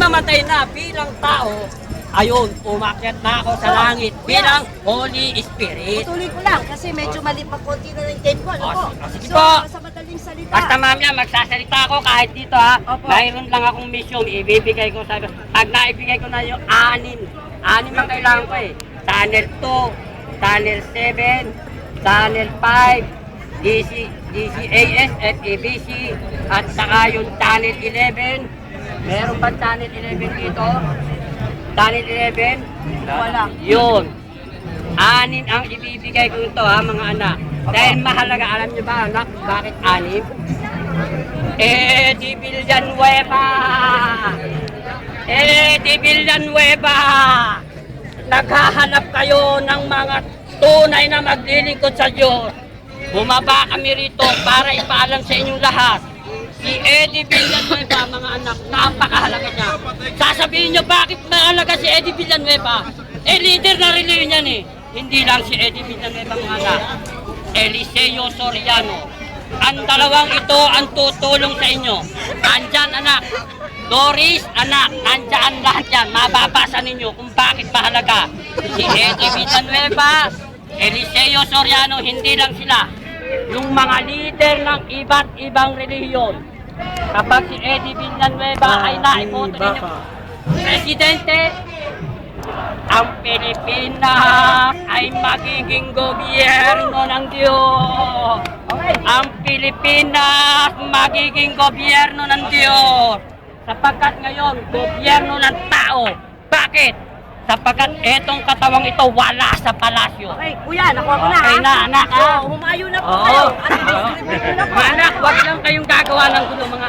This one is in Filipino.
mamatay na bilang tao, ayun, umakyat na ako sa langit bilang Holy Spirit. Tuloy ko lang kasi medyo mali pa konti na ng game ko. Ano po? Sige So, po. sa madaling salita. Basta mamaya, magsasalita ako kahit dito ha. Opo. Mayroon lang akong mission, ibibigay ko sa... Pag naibigay ko na yung anim ang kailangan ko eh. Channel 2, Channel 7, Channel 5, DCAS, FEBC, at saka yung Channel 11. Meron ba Channel 11 dito? Channel 11? Wala. Yun. Anin ang ibibigay ko ito ha mga anak. Dahil mahalaga, alam nyo ba anak, bakit anim? Di Villanueva! Di Villanueva! Naghahanap kayo ng mga tunay na maglilingkod sa Diyos. Bumaba kami rito para ipaalam sa inyong lahat. Si Eddie Villanueva, mga anak, napakahalaga niya. Sasabihin niyo bakit mahalaga si Eddie Villanueva? Leader na reliyon yan eh. Hindi lang si Eddie Villanueva, mga anak. Eliseo Soriano. Ang dalawang ito ang tutulong sa inyo. Andyan, anak. Doris, anak. Andyan lahat yan. Mababasa ninyo kung bakit mahalaga. Si Eddie Villanueva, Eliseo Soriano, hindi lang sila. Yung mga leader ng iba't ibang relihiyon. Kapag si Eddie Villanueva ay naiboto ninyo presidente, ang Pilipinas ay magiging gobyerno ng Diyos. Ang Pilipinas magiging gobyerno ng Diyos. Sapagkat ngayon, gobyerno ng tao. Bakit? Sapagkat etong katawang ito wala sa palasyo. Okay, kuya, nakuha ko na. Okay na, anak. So, humayo na po Oo. kayo. At distribute na po. Mga anak, huwag lang kayong gagawa ng gulo, mga